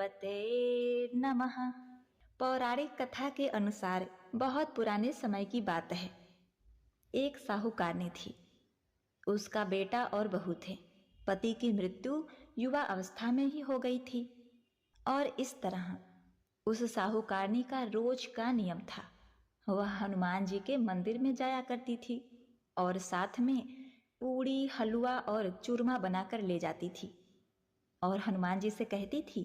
गणपते नमः। पौराणिक कथा के अनुसार बहुत पुराने समय की बात है। एक साहूकारनी थी। उसका बेटा और बहू थे। पति की मृत्यु युवा अवस्था में ही हो गई थी और इस तरह उस साहूकारनी का रोज का नियम था। वह हनुमान जी के मंदिर में जाया करती थी और साथ में पूड़ी, हलवा और चूरमा बनाकर ले जाती थी और हनुमान जी से कहती थी,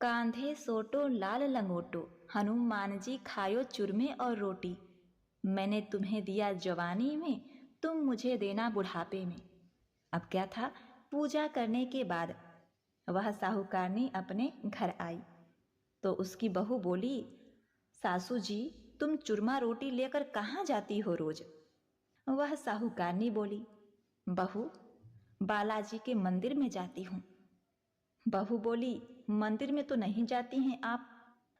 कांधे सोटो लाल लंगोटो, हनुमान जी खायो चूरमे और रोटी। मैंने तुम्हें दिया जवानी में, तुम मुझे देना बुढ़ापे में। अब क्या था, पूजा करने के बाद वह साहूकारनी अपने घर आई तो उसकी बहू बोली, सासू जी तुम चूरमा रोटी लेकर कहाँ जाती हो रोज? वह साहूकारनी बोली, बहू बालाजी के मंदिर में जाती हूँ। बहू बोली, मंदिर में तो नहीं जाती हैं आप,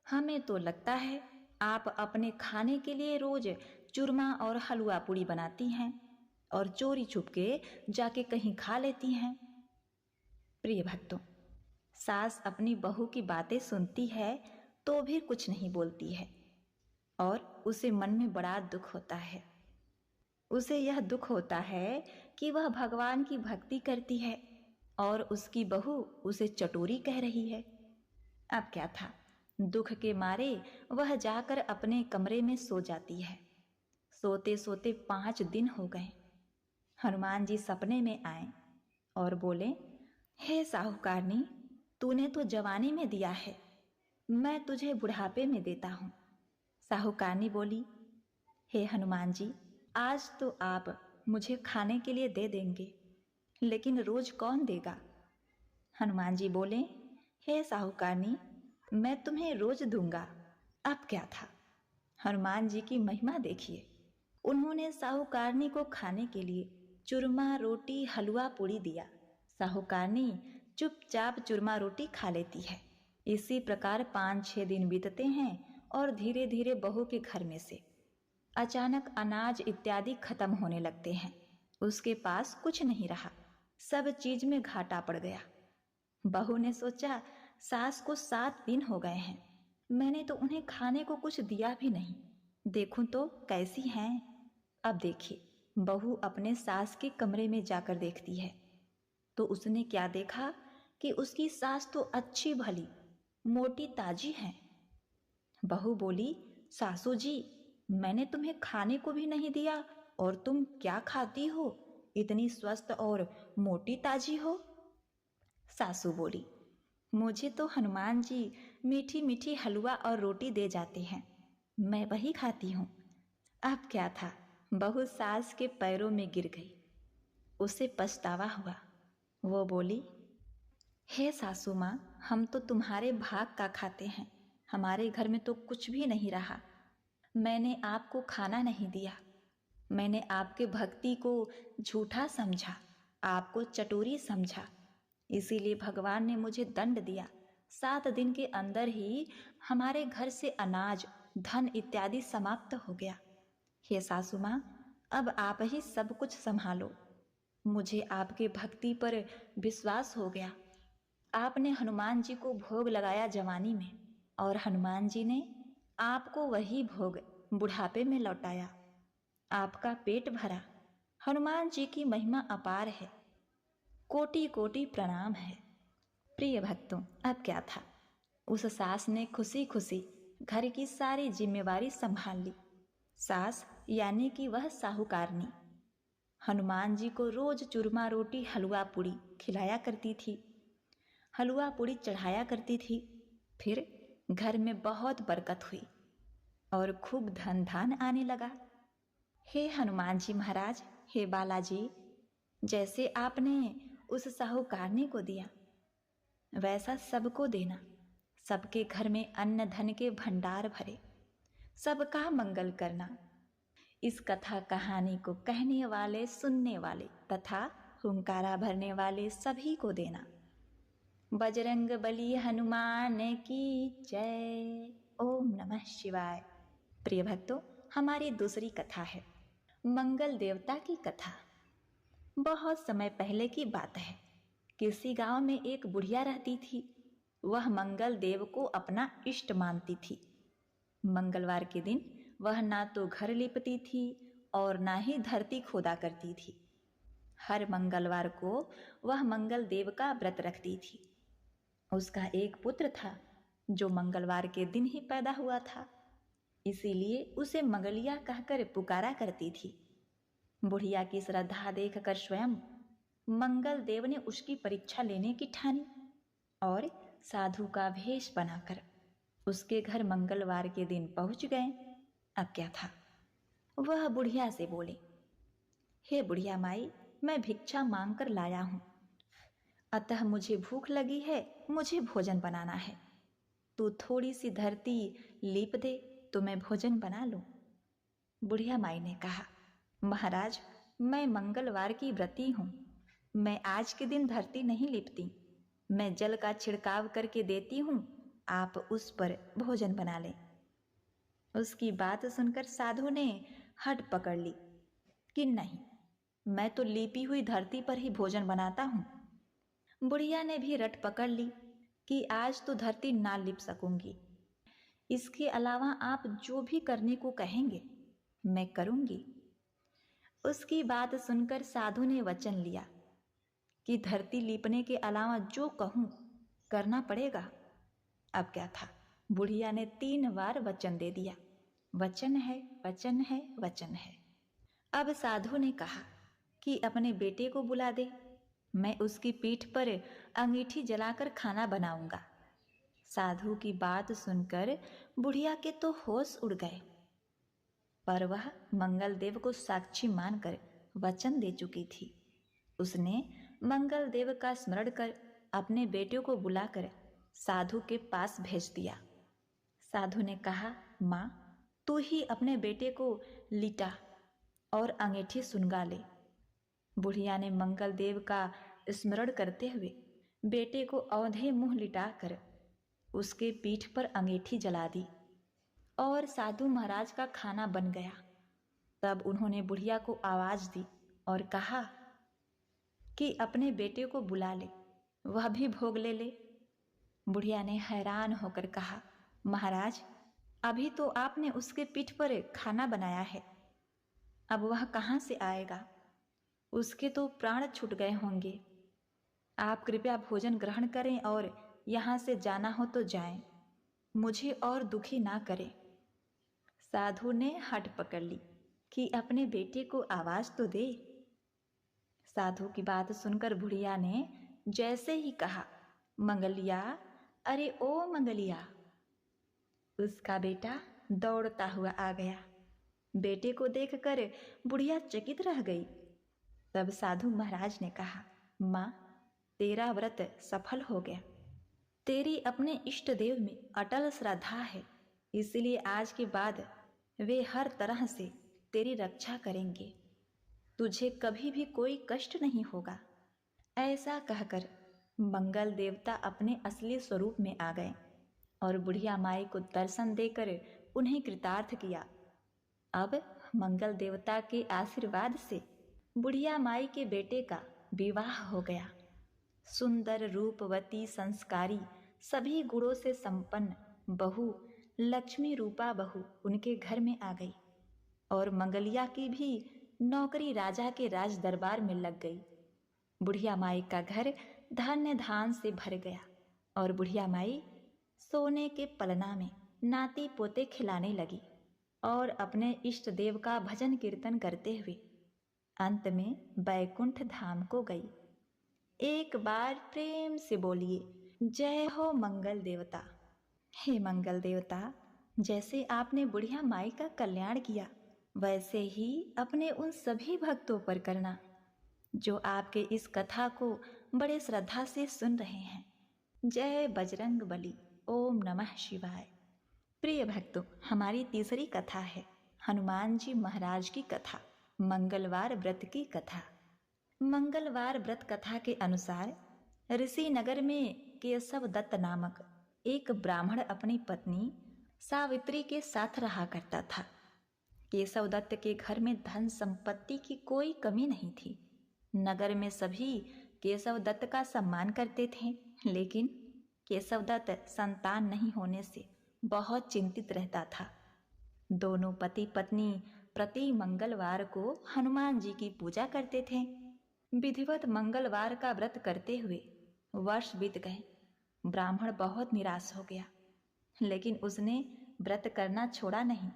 हमें तो लगता है आप अपने खाने के लिए रोज चूरमा और हलवा पूड़ी बनाती हैं और चोरी छुपके जाके कहीं खा लेती हैं। प्रिय भक्तों, सास अपनी बहू की बातें सुनती है तो भी कुछ नहीं बोलती है और उसे मन में बड़ा दुख होता है। उसे यह दुख होता है कि वह भगवान की भक्ति करती है और उसकी बहू उसे चटोरी कह रही है। अब क्या था, दुख के मारे वह जाकर अपने कमरे में सो जाती है। सोते सोते 5 दिन हो गए। हनुमान जी सपने में आए और बोले, हे साहूकारनी, तूने तो जवानी में दिया है, मैं तुझे बुढ़ापे में देता हूँ। साहूकारनी बोली, हे हनुमान जी, आज तो आप मुझे खाने के लिए दे देंगे, लेकिन रोज कौन देगा? हनुमान जी बोले, हे साहूकारनी, मैं तुम्हें रोज दूंगा। अब क्या था, हनुमान जी की महिमा देखिए। उन्होंने साहूकारनी को खाने के लिए चूरमा, रोटी, हलवा पूड़ी दिया। साहूकारनी चुपचाप चूरमा रोटी खा लेती है। इसी प्रकार 5-6 दिन बीतते हैं और धीरे धीरे बहू के घर में से अचानक अनाज इत्यादि खत्म होने लगते हैं। उसके पास कुछ नहीं रहा, सब चीज में घाटा पड़ गया। बहू ने सोचा, सास को 7 दिन हो गए हैं, मैंने तो उन्हें खाने को कुछ दिया भी नहीं, देखूं तो कैसी हैं। अब देखिए, बहू अपने सास के कमरे में जाकर देखती है तो उसने क्या देखा कि उसकी सास तो अच्छी भली मोटी ताजी है। बहू बोली, सासू जी, मैंने तुम्हें खाने को भी नहीं दिया और तुम क्या खाती हो, इतनी स्वस्थ और मोटी ताजी हो? सासू बोली, मुझे तो हनुमान जी मीठी मीठी हलवा और रोटी दे जाते हैं, मैं वही खाती हूँ। अब क्या था, बहू सास के पैरों में गिर गई। उसे पछतावा हुआ। वो बोली, हे सासू माँ, हम तो तुम्हारे भाग का खाते हैं, हमारे घर में तो कुछ भी नहीं रहा। मैंने आपको खाना नहीं दिया, मैंने आपके भक्ति को झूठा समझा, आपको चटोरी समझा, इसीलिए भगवान ने मुझे दंड दिया। 7 दिन के अंदर ही हमारे घर से अनाज, धन इत्यादि समाप्त हो गया। हे सासू माँ, अब आप ही सब कुछ संभालो। मुझे आपके भक्ति पर विश्वास हो गया। आपने हनुमान जी को भोग लगाया जवानी में और हनुमान जी ने आपको वही भोग बुढ़ापे में लौटाया। आपका पेट भरा। हनुमान जी की महिमा अपार है, कोटि कोटि प्रणाम है। प्रिय भक्तों, अब क्या था, उस सास ने खुशी खुशी घर की सारी जिम्मेवारी संभाल ली। सास यानी कि वह साहूकारनी हनुमान जी को रोज चूरमा, रोटी, हलवा पूड़ी खिलाया करती थी, हलवा पूड़ी चढ़ाया करती थी। फिर घर में बहुत बरकत हुई और खूब धन धान आने लगा। हे हनुमान जी महाराज, हे बालाजी, जैसे आपने उस साहूकारनी को दिया वैसा सबको देना। सबके घर में अन्न धन के भंडार भरे, सबका मंगल करना। इस कथा कहानी को कहने वाले, सुनने वाले तथा हुंकारा भरने वाले सभी को देना। बजरंग बली हनुमान की जय। ओम नमः शिवाय। प्रिय भक्तों, हमारी दूसरी कथा है मंगल देवता की कथा। बहुत समय पहले की बात है। किसी गांव में एक बुढ़िया रहती थी। वह मंगल देव को अपना इष्ट मानती थी। मंगलवार के दिन वह ना तो घर लिपती थी और ना ही धरती खोदा करती थी। हर मंगलवार को वह मंगल देव का व्रत रखती थी। उसका एक पुत्र था जो मंगलवार के दिन ही पैदा हुआ था, इसीलिए उसे मंगलिया कहकर पुकारा करती थी। बुढ़िया की श्रद्धा देखकर स्वयं मंगल देव ने उसकी परीक्षा लेने की ठानी और साधु का भेष बनाकर उसके घर मंगलवार के दिन पहुंच गए। अब क्या था, वह बुढ़िया से बोले, हे बुढ़िया माई, मैं भिक्षा मांगकर लाया हूं, अतः मुझे भूख लगी है, मुझे भोजन बनाना है। तू थोड़ी सी धरती लीप दे तो मैं भोजन बना लूं। बुढ़िया माई ने कहा, महाराज, मैं मंगलवार की व्रती हूं, मैं आज के दिन धरती नहीं लिपती, मैं जल का छिड़काव करके देती हूं, आप उस पर भोजन बना लें। उसकी बात सुनकर साधु ने हट पकड़ ली कि नहीं, मैं तो लीपी हुई धरती पर ही भोजन बनाता हूं। बुढ़िया ने भी रट पकड़ ली कि आज तो धरती ना लिप सकूंगी, इसके अलावा आप जो भी करने को कहेंगे मैं करूंगी। उसकी बात सुनकर साधु ने वचन लिया कि धरती लीपने के अलावा जो कहूं करना पड़ेगा। अब क्या था, बुढ़िया ने 3 बार वचन दे दिया, वचन है, वचन है, वचन है। अब साधु ने कहा कि अपने बेटे को बुला दे, मैं उसकी पीठ पर अंगीठी जलाकर खाना बनाऊंगा। साधु की बात सुनकर बुढ़िया के तो होश उड़ गए, पर वह मंगल देव को साक्षी मानकर वचन दे चुकी थी। उसने मंगल देव का स्मरण कर अपने बेटे को बुलाकर साधु के पास भेज दिया। साधु ने कहा, माँ, तू ही अपने बेटे को लिटा और अंगीठी सुनगा ले। बुढ़िया ने मंगल देव का स्मरण करते हुए बेटे को औंधे मुंह लिटाकर उसके पीठ पर अंगीठी जला दी और साधु महाराज का खाना बन गया। तब उन्होंने बुढ़िया को आवाज दी और कहा कि अपने बेटे को बुला ले, वह भी भोग ले ले। बुढ़िया ने हैरान होकर कहा, महाराज, अभी तो आपने उसके पीठ पर खाना बनाया है, अब वह कहाँ से आएगा? उसके तो प्राण छूट गए होंगे। आप कृपया भोजन ग्रहण करें और यहाँ से जाना हो तो जाएं, मुझे और दुखी ना करें। साधु ने हट पकड़ ली कि अपने बेटे को आवाज तो दे। साधु की बात सुनकर बुढ़िया ने जैसे ही कहा, मंगलिया, अरे ओ मंगलिया, उसका बेटा दौड़ता हुआ आ गया। बेटे को देखकर बुढ़िया चकित रह गई। तब साधु महाराज ने कहा, माँ, तेरा व्रत सफल हो गया, तेरी अपने इष्ट देव में अटल श्रद्धा है, इसलिए आज के बाद वे हर तरह से तेरी रक्षा करेंगे, तुझे कभी भी कोई कष्ट नहीं होगा। ऐसा कहकर मंगल देवता अपने असली स्वरूप में आ गए और बुढ़िया माई को दर्शन देकर उन्हें कृतार्थ किया। अब मंगल देवता के आशीर्वाद से बुढ़िया माई के बेटे का विवाह हो गया। सुंदर, रूपवती, संस्कारी, सभी गुणों से संपन्न बहू लक्ष्मी रूपा बहू उनके घर में आ गई और मंगलिया की भी नौकरी राजा के राज दरबार में लग गई। बुढ़िया माई का घर धान्य धान से भर गया और बुढ़िया माई सोने के पलना में नाती पोते खिलाने लगी और अपने इष्ट देव का भजन कीर्तन करते हुए अंत में बैकुंठ धाम को गई। एक बार प्रेम से बोलिए, जय हो मंगल देवता। हे मंगल देवता, जैसे आपने बुढ़िया माई का कल्याण किया, वैसे ही अपने उन सभी भक्तों पर करना जो आपके इस कथा को बड़े श्रद्धा से सुन रहे हैं। जय बजरंग बली। ओम नमः शिवाय। प्रिय भक्तों, हमारी तीसरी कथा है हनुमान जी महाराज की कथा, मंगलवार व्रत की कथा। मंगलवार व्रत कथा के अनुसार ऋषि नगर में केशव दत्त नामक एक ब्राह्मण अपनी पत्नी सावित्री के साथ रहा करता था। केशव दत्त के घर में धन संपत्ति की कोई कमी नहीं थी। नगर में सभी केशव दत्त का सम्मान करते थे, लेकिन केशवदत्त संतान नहीं होने से बहुत चिंतित रहता था। दोनों पति पत्नी प्रति मंगलवार को हनुमान जी की पूजा करते थे। विधिवत मंगलवार का व्रत करते हुए वर्ष बीत गए। ब्राह्मण बहुत निराश हो गया, लेकिन उसने व्रत करना छोड़ा नहीं।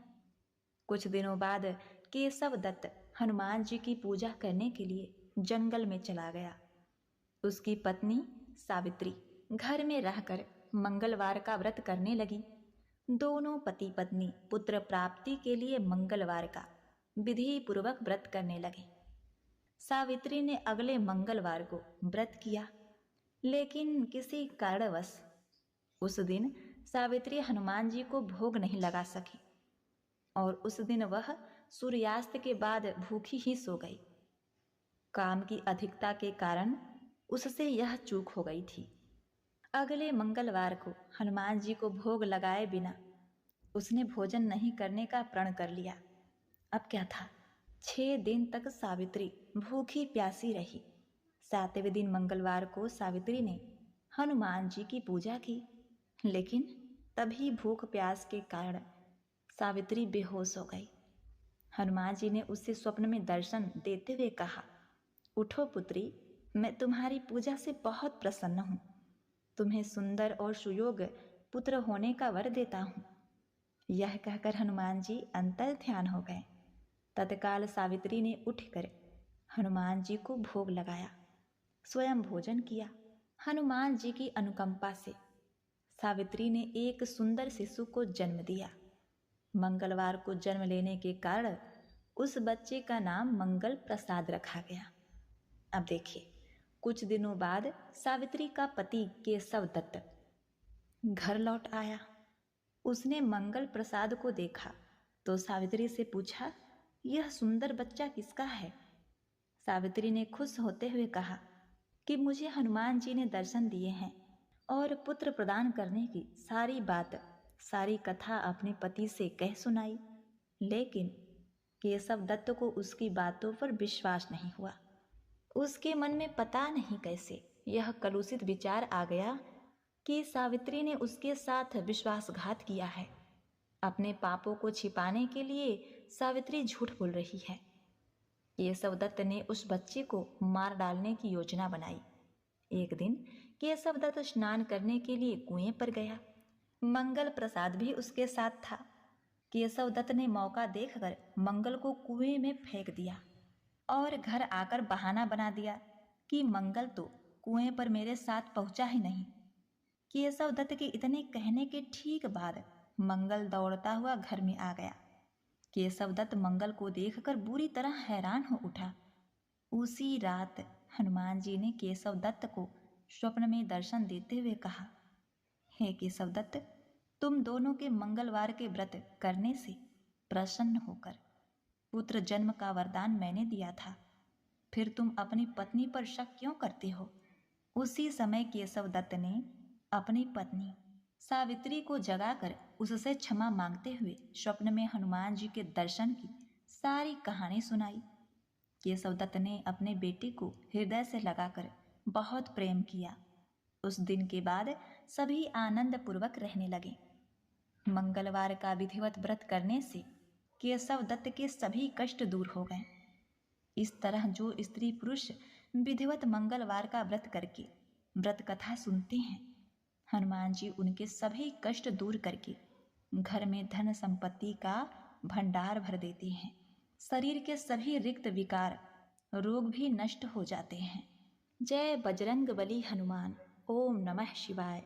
कुछ दिनों बाद केशव दत्त हनुमान जी की पूजा करने के लिए जंगल में चला गया। उसकी पत्नी सावित्री घर में रहकर मंगलवार का व्रत करने लगी। दोनों पति पत्नी पुत्र प्राप्ति के लिए मंगलवार का विधि पूर्वक व्रत करने लगे। सावित्री ने अगले मंगलवार को व्रत किया, लेकिन किसी कारणवश उस दिन सावित्री हनुमान जी को भोग नहीं लगा सकी और उस दिन वह सूर्यास्त के बाद भूखी ही सो गई। काम की अधिकता के कारण उससे यह चूक हो गई थी। अगले मंगलवार को हनुमान जी को भोग लगाए बिना उसने भोजन नहीं करने का प्रण कर लिया। अब क्या था, 6 दिन तक सावित्री भूखी प्यासी रही। 7वें दिन मंगलवार को सावित्री ने हनुमान जी की पूजा की, लेकिन तभी भूख प्यास के कारण सावित्री बेहोश हो गई। हनुमान जी ने उससे स्वप्न में दर्शन देते हुए कहा, उठो पुत्री, मैं तुम्हारी पूजा से बहुत प्रसन्न हूँ। तुम्हें सुंदर और सुयोग्य पुत्र होने का वर देता हूँ। यह कहकर हनुमान जी अंतर ध्यान हो गए। तत्काल सावित्री ने उठकर हनुमान जी को भोग लगाया, स्वयं भोजन किया। हनुमान जी की अनुकंपा से सावित्री ने एक सुंदर शिशु को जन्म दिया। मंगलवार को जन्म लेने के कारण उस बच्चे का नाम मंगल प्रसाद रखा गया। अब देखिए, कुछ दिनों बाद सावित्री का पति केशव दत्त घर लौट आया। उसने मंगल प्रसाद को देखा तो सावित्री से पूछा, यह सुंदर बच्चा किसका है? सावित्री ने खुश होते हुए कहा कि मुझे हनुमान जी ने दर्शन दिए हैं और पुत्र प्रदान करने की सारी बात, सारी कथा अपने पति से कह सुनाई। लेकिन केशव दत्त को उसकी बातों पर विश्वास नहीं हुआ। उसके मन में पता नहीं कैसे यह कलुषित विचार आ गया कि सावित्री ने उसके साथ विश्वासघात किया है। अपने पापों को छिपाने के लिए सावित्री झूठ बोल रही है। केशव दत्त ने उस बच्चे को मार डालने की योजना बनाई। एक दिन केशव दत्त स्नान करने के लिए कुएं पर गया। मंगल प्रसाद भी उसके साथ था। केशव दत्त ने मौका देखकर मंगल को कुएं में फेंक दिया और घर आकर बहाना बना दिया कि मंगल तो कुएं पर मेरे साथ पहुंचा ही नहीं। केशव दत्त के इतने कहने के ठीक बाद मंगल दौड़ता हुआ घर में आ गया। केशव दत्त मंगल को देखकर बुरी तरह हैरान हो उठा। उसी रात हनुमान जी ने केशव दत्त को स्वप्न में दर्शन देते हुए कहा, हे केशव दत्त, तुम दोनों के मंगलवार के व्रत करने से प्रसन्न होकर पुत्र जन्म का वरदान मैंने दिया था, फिर तुम अपनी पत्नी पर शक क्यों करते हो? उसी समय केशव दत्त ने अपनी पत्नी सावित्री को जगाकर उससे क्षमा मांगते हुए स्वप्न में हनुमान जी के दर्शन की सारी कहानी सुनाई। केशव दत्त ने अपने बेटे को हृदय से लगाकर बहुत प्रेम किया। उस दिन के बाद सभी आनंद पूर्वक रहने लगे। मंगलवार का विधिवत व्रत करने से केशव दत्त के सभी कष्ट दूर हो गए। इस तरह जो स्त्री पुरुष विधिवत मंगलवार का व्रत करके व्रत कथा सुनते हैं, हनुमान जी उनके सभी कष्ट दूर करके घर में धन संपत्ति का भंडार भर देते हैं। शरीर के सभी रिक्त विकार, रोग भी नष्ट हो जाते हैं। जय बजरंग बली हनुमान। ओम नमः शिवाय।